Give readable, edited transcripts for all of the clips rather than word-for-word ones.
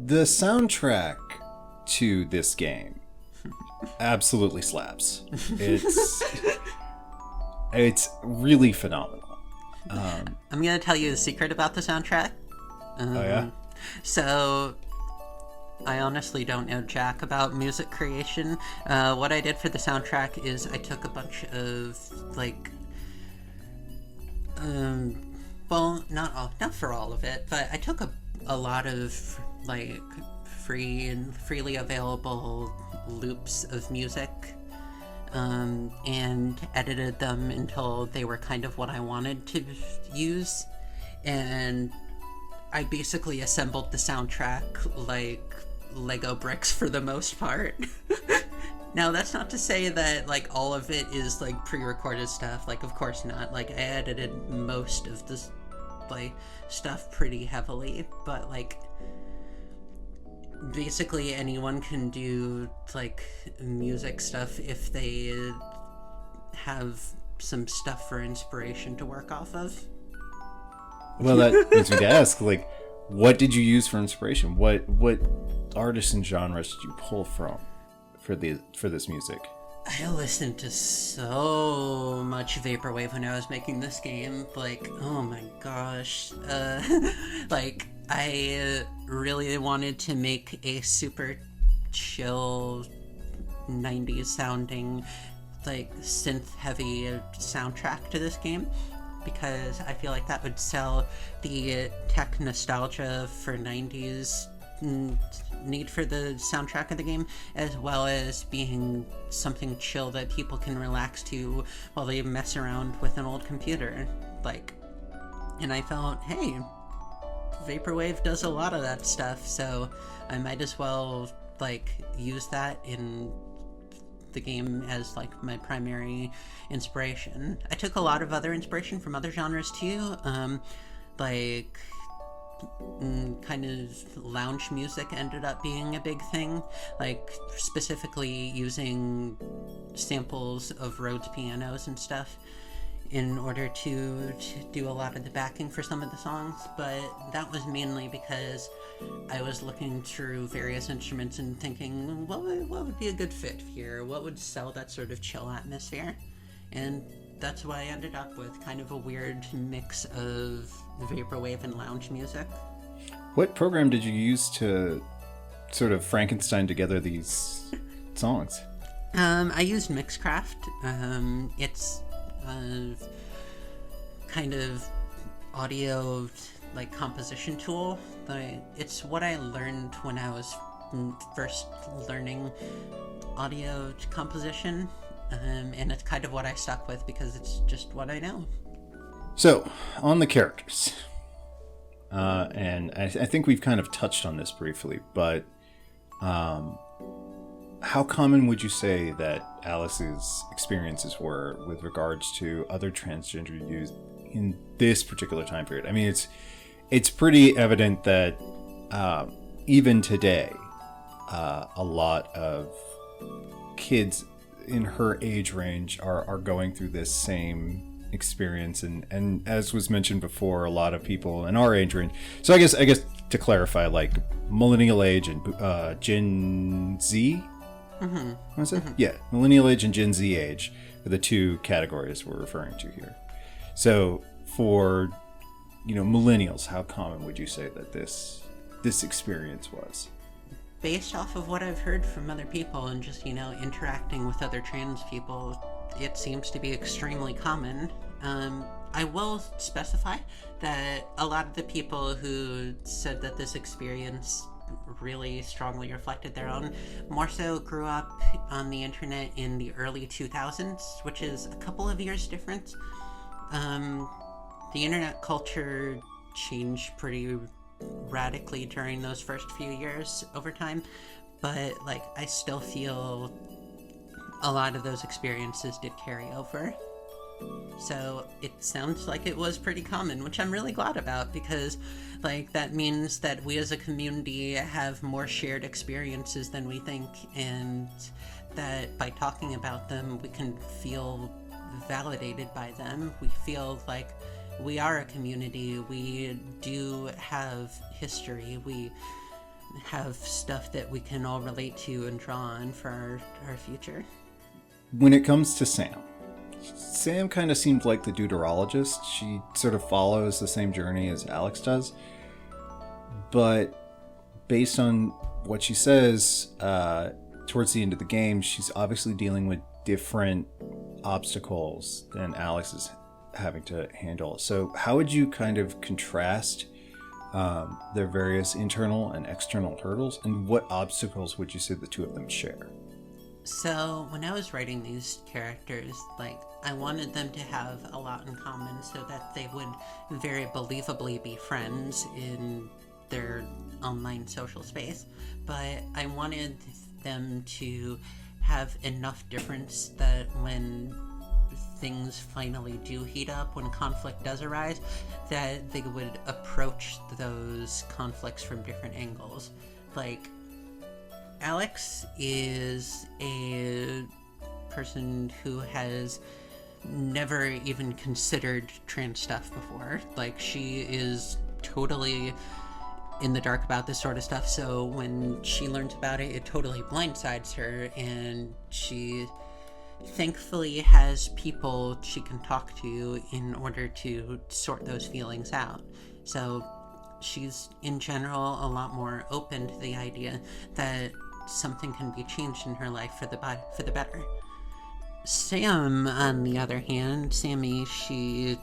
The soundtrack to this game absolutely slaps. It's really phenomenal. I'm gonna tell you a secret about the soundtrack. Oh yeah? So, I honestly don't know jack about music creation. What I did for the soundtrack is I took a bunch of, like, well, not for all of it, but I took a lot of, like, freely available loops of music, and edited them until they were kind of what I wanted to use, and I basically assembled the soundtrack like Lego bricks for the most part. Now, that's not to say that, like, all of it is, like, pre-recorded stuff. Like, of course not. Like, I edited most of this, like, stuff pretty heavily. But, like, basically anyone can do, like, music stuff if they have some stuff for inspiration to work off of. Well, that leads me to ask, like, what did you use for inspiration? What artists and genres did you pull from for this music? I listened to so much Vaporwave when I was making this game. Like, oh my gosh. Like, I really wanted to make a super chill 90s sounding, like, synth-heavy soundtrack to this game, because I feel like that would sell the tech nostalgia for 90s need for the soundtrack of the game, as well as being something chill that people can relax to while they mess around with an old computer. Like, and I felt, hey, Vaporwave does a lot of that stuff, so I might as well, like, use that in the game as, like, my primary inspiration. I took a lot of other inspiration from other genres too, like, kind of lounge music ended up being a big thing, like specifically using samples of Rhodes pianos and stuff in order to do a lot of the backing for some of the songs. But that was mainly because I was looking through various instruments and thinking, what would be a good fit here? What would sell that sort of chill atmosphere? And that's why I ended up with kind of a weird mix of Vaporwave and lounge music. What program did you use to sort of Frankenstein together these songs? I used Mixcraft. It's a kind of audio, like, composition tool. It's what I learned when I was first learning audio composition, and it's kind of what I stuck with because it's just what I know. So, on the characters, and I think we've kind of touched on this briefly, but how common would you say that Alice's experiences were with regards to other transgender youth in this particular time period? I mean, it's pretty evident that even today, a lot of kids in her age range are going through this same experience, and as was mentioned before, a lot of people in our age range. So I guess to clarify, like millennial age and Gen Z. Mm-hmm. What's it? Mm-hmm. Yeah, millennial age and Gen Z age are the two categories we're referring to here. So for millennials, how common would you say that this experience was? Based off of what I've heard from other people and just, interacting with other trans people, it seems to be extremely common. I will specify that a lot of the people who said that this experience really strongly reflected their own, more so grew up on the internet in the early 2000s, which is a couple of years different. The internet culture changed pretty radically during those first few years over time, but I still feel a lot of those experiences did carry over. So it sounds like it was pretty common, which I'm really glad about, because that means that we as a community have more shared experiences than we think, and that by talking about them we can feel validated by them. We feel like we are a community. We do have history. have stuff that we can all relate to and draw on for our future. When it comes to Sam kind of seemed like the deuterologist. She sort of follows the same journey as Alex does. But based on what she says, towards the end of the game, she's obviously dealing with different obstacles than Alex is having to handle. So how would you kind of contrast their various internal and external hurdles, and what obstacles would you say the two of them share? So when I was writing these characters, like, I wanted them to have a lot in common so that they would very believably be friends in their online social space, but I wanted them to have enough difference that when things finally do heat up, when conflict does arise, that they would approach those conflicts from different angles. Like, Alex is a person who has never even considered trans stuff before. Like, she is totally in the dark about this sort of stuff, so when she learns about it, it totally blindsides her, and she thankfully has people she can talk to in order to sort those feelings out. So she's in general a lot more open to the idea that something can be changed in her life for the better. Sam, on the other hand, Sammy, she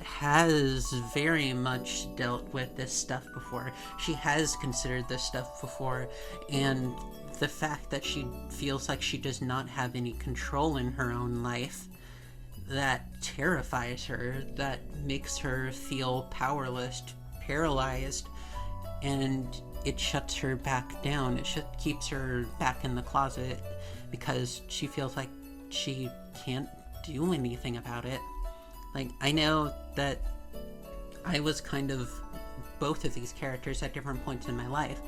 has very much dealt with this stuff before. She has considered this stuff before, and the fact that she feels like she does not have any control in her own life, that terrifies her, that makes her feel powerless, paralyzed, and it shuts her back down. It keeps her back in the closet because she feels like she can't do anything about it. Like, I know that I was kind of both of these characters at different points in my life.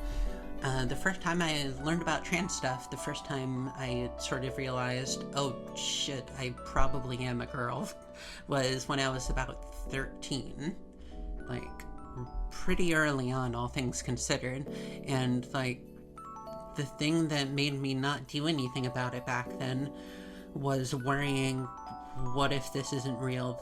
The first time I learned about trans stuff, the first time I sort of realized, oh shit, I probably am a girl, was when I was about 13. Like, pretty early on, all things considered. And, like, the thing that made me not do anything about it back then was worrying, what if this isn't real?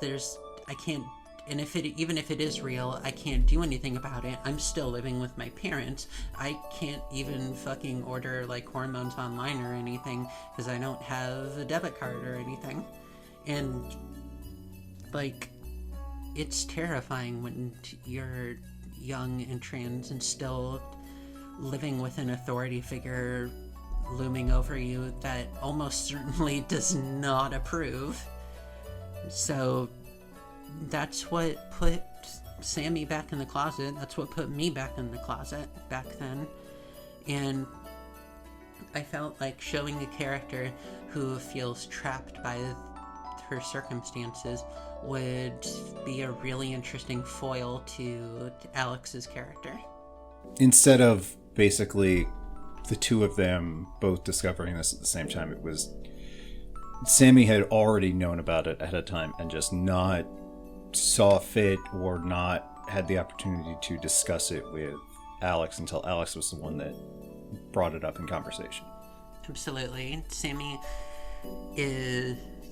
I can't, and even if it is real, I can't do anything about it. I'm still living with my parents. I can't even fucking order, like, hormones online or anything because I don't have a debit card or anything. And, like, it's terrifying when you're young and trans and still living with an authority figure looming over you that almost certainly does not approve. So that's what put Sammy back in the closet. That's what put me back in the closet back then. And I felt like showing a character who feels trapped by her circumstances would be a really interesting foil to Alex's character. Instead of basically the two of them both discovering this at the same time, it was Sammy had already known about it ahead of time and just not saw fit or not had the opportunity to discuss it with Alex until Alex was the one that brought it up in conversation. Absolutely.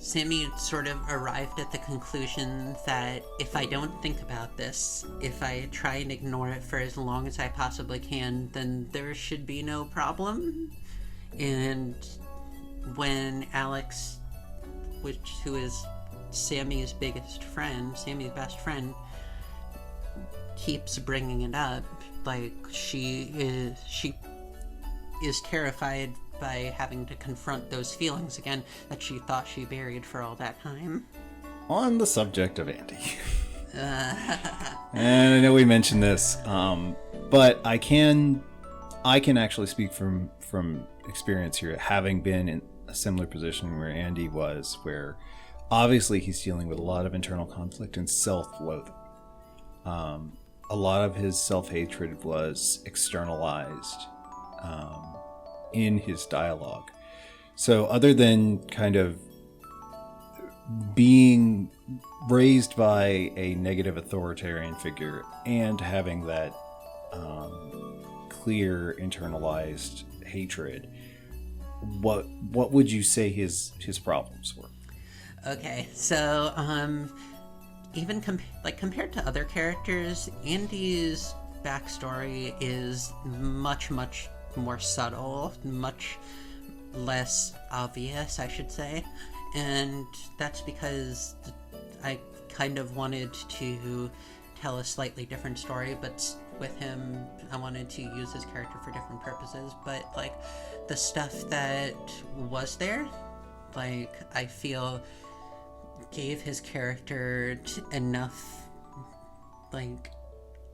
Sammy sort of arrived at the conclusion that if I don't think about this, if I try and ignore it for as long as I possibly can, then there should be no problem. And when Alex, who is Sammy's best friend, keeps bringing it up, like, she is terrified by having to confront those feelings again that she thought she buried for all that time. On the subject of Andy. And I know we mentioned this, but I can actually speak from experience here, having been in a similar position where Andy was, where obviously he's dealing with a lot of internal conflict and self-loathing. A lot of his self-hatred was externalized in his dialogue. So other than kind of being raised by a negative authoritarian figure and having that clear internalized hatred. What would you say his problems were? Okay, so even compared to other characters, Andy's backstory is much more subtle, much less obvious, I should say, and that's because I kind of wanted to tell a slightly different story, but with him I wanted to use his character for different purposes. But like the stuff that was there, like I feel gave his character enough like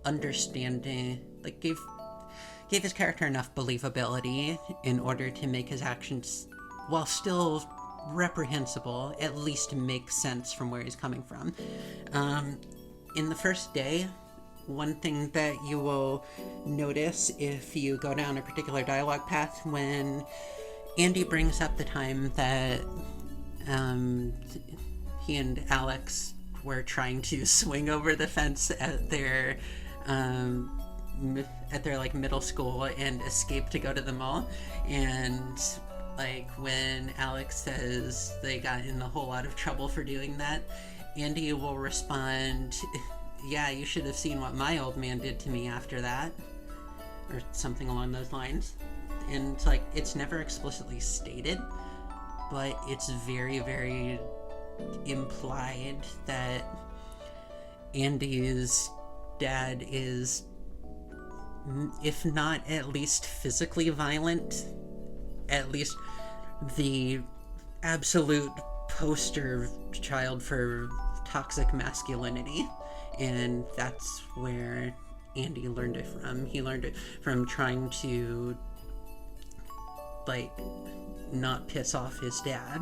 understanding, like gave his character enough believability in order to make his actions, while still reprehensible, at least make sense from where he's coming from. In the first day, one thing that you will notice if you go down a particular dialogue path, when Andy brings up the time that he and Alex were trying to swing over the fence at their like middle school and escape to go to the mall, and like when Alex says they got in a whole lot of trouble for doing that, Andy will respond, "Yeah, you should have seen what my old man did to me after that," or something along those lines. And like it's never explicitly stated, but it's very, very implied that Andy's dad is, if not at least physically violent, at least the absolute poster child for toxic masculinity. And that's where Andy learned it from. He learned it from trying to like not piss off his dad.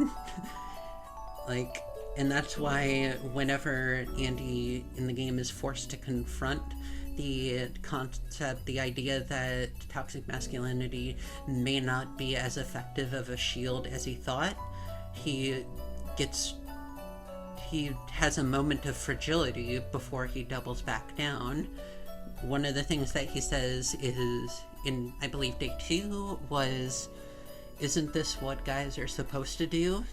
Like, and that's why whenever Andy in the game is forced to confront the concept, the idea that toxic masculinity may not be as effective of a shield as he thought, he has a moment of fragility before he doubles back down. One of the things that he says is, in, I believe, day 2 was, "Isn't this what guys are supposed to do?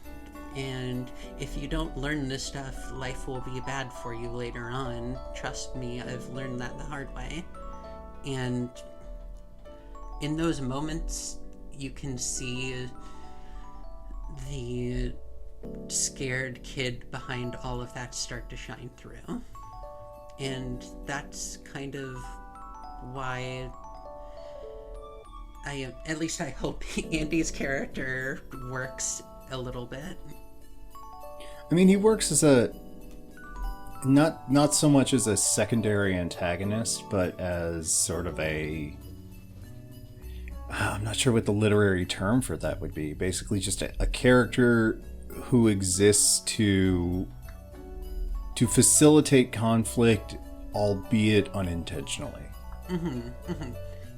And if you don't learn this stuff, life will be bad for you later on. Trust me, I've learned that the hard way." And in those moments, you can see the scared kid behind all of that start to shine through. And that's kind of why at least I hope Andy's character works a little bit. I mean, he works as a not so much as a secondary antagonist, but as sort of a, I'm not sure what the literary term for that would be. Basically, just a character who exists to facilitate conflict, albeit unintentionally.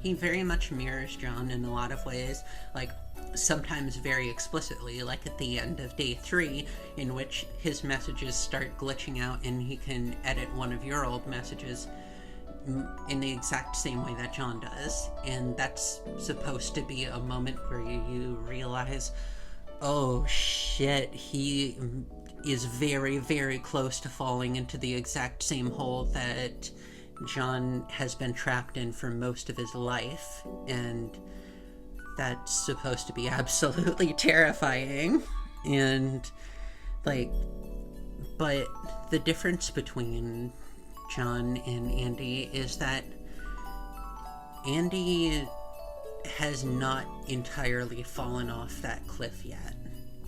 He very much mirrors John in a lot of ways, like sometimes very explicitly, like at the end of day 3, in which his messages start glitching out and he can edit one of your old messages in the exact same way that John does. And that's supposed to be a moment where you realize, oh shit, he is very, very close to falling into the exact same hole that John has been trapped in for most of his life. And that's supposed to be absolutely terrifying. And like, but the difference between John and Andy is that Andy has not entirely fallen off that cliff yet.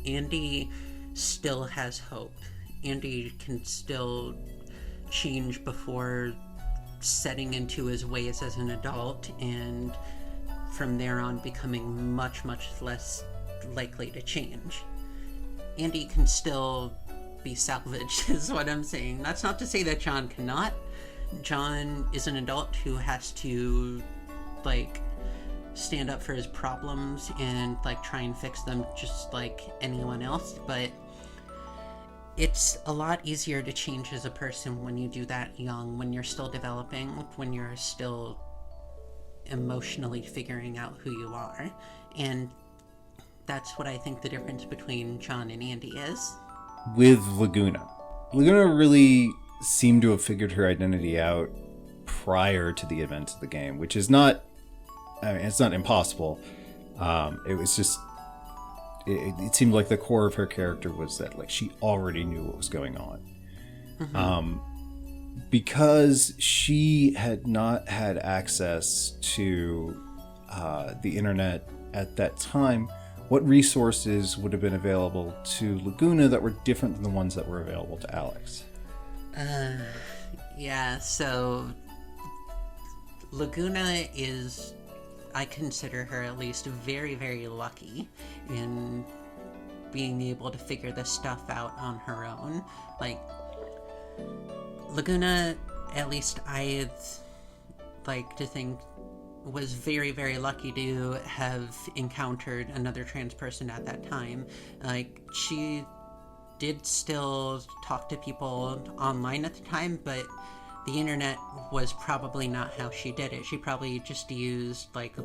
Andy still has hope. Andy can still change before setting into his ways as an adult, and from there on becoming much less likely to change. Andy can still be salvaged, is what I'm saying. That's not to say that John cannot. John is an adult who has to like stand up for his problems and like try and fix them just like anyone else, but it's a lot easier to change as a person when you do that young, when you're still developing, when you're still emotionally figuring out who you are. And that's what I think the difference between John and Andy is. With Laguna really seemed to have figured her identity out prior to the events of the game, which is not, I mean, it's not impossible. It was just, it seemed like the core of her character was that, like, she already knew what was going on. Because she had not had access to the internet at that time, what resources would have been available to Laguna that were different than the ones that were available to Alex? Yeah, so Laguna is, I consider her at least very, very lucky in being able to figure this stuff out on her own. Like, Laguna, at least I'd like to think, was very, very lucky to have encountered another trans person at that time. Like, she did still talk to people online at the time, but the internet was probably not how she did it. She probably just used, like,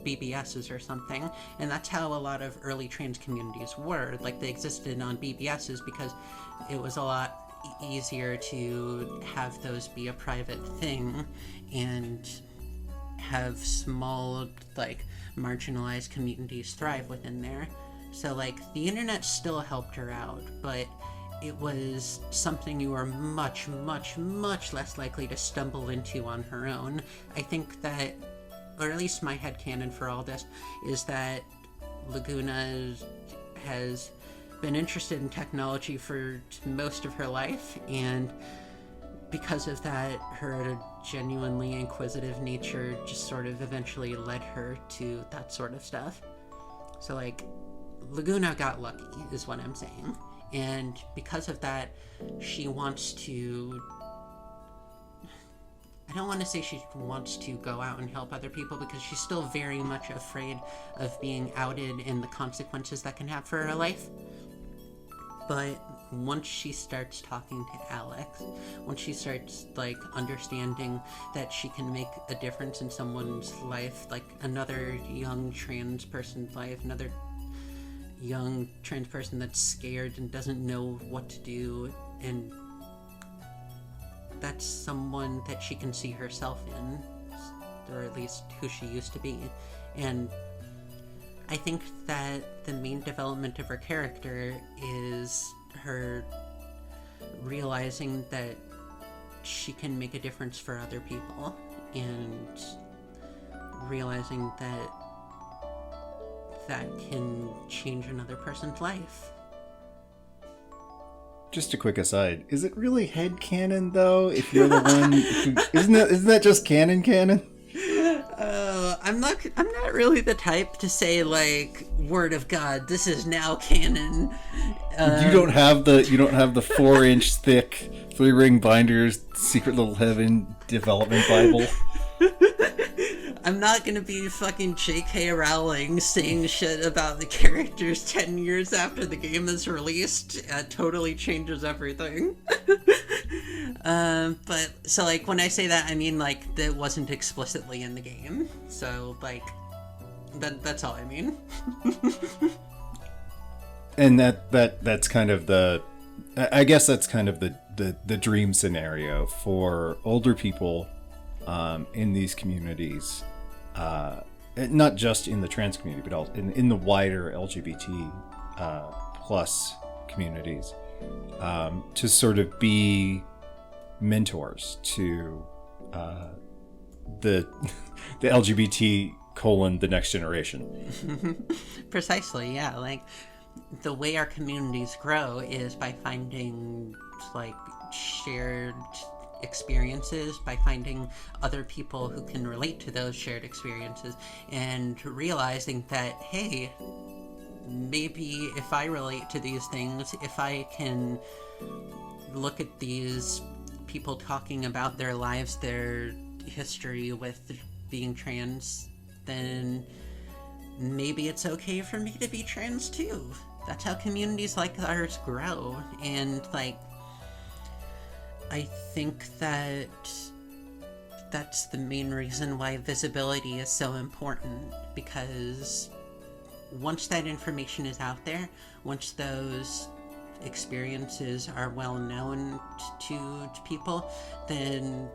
BBSs or something, and that's how a lot of early trans communities were. Like, they existed on BBSs because it was a lot easier to have those be a private thing and have small, like, marginalized communities thrive within there. So, like, the internet still helped her out, but it was something you were much, much, much less likely to stumble into on her own. I think that, or at least my headcanon for all this, is that Laguna has been interested in technology for most of her life, and because of that, her genuinely inquisitive nature just sort of eventually led her to that sort of stuff. So, like, Laguna got lucky, is what I'm saying. And because of that, she wants to... I don't want to say she wants to go out and help other people, because she's still very much afraid of being outed and the consequences that can have for her life. But once she starts talking to Alex, once she starts, like, understanding that she can make a difference in someone's life, like another young trans person's life, another young trans person that's scared and doesn't know what to do, and that's someone that she can see herself in, or at least who she used to be. And I think that the main development of her character is her realizing that she can make a difference for other people, and realizing that that can change another person's life. Just a quick aside, is it really headcanon though? If you're the one who, isn't that just canon? I'm not really the type to say, like, word of God, this is now canon. You don't have the 4-inch thick 3-ring binders Secret Little Heaven development Bible. I'm not gonna be fucking J.K. Rowling saying shit about the characters 10 years after the game is released. It totally changes everything. But, so, like, when I say that, I mean, like, that wasn't explicitly in the game. So, like, that's all I mean. And that's kind of I guess that's kind of the dream scenario for older people in these communities, not just in the trans community, but also in the wider LGBT plus communities, to sort of be mentors to the LGBT the next generation. Precisely, yeah. Like, the way our communities grow is by finding, like, shared experiences, by finding other people who can relate to those shared experiences, and realizing that, hey, maybe if I relate to these things, if I can look at these people talking about their lives, their history with being trans, then maybe it's okay for me to be trans too. That's how communities like ours grow. And, like, I think that that's the main reason why visibility is so important, because once that information is out there, once those experiences are well known to people, then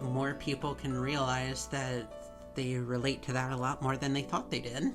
more people can realize that they relate to that a lot more than they thought they did.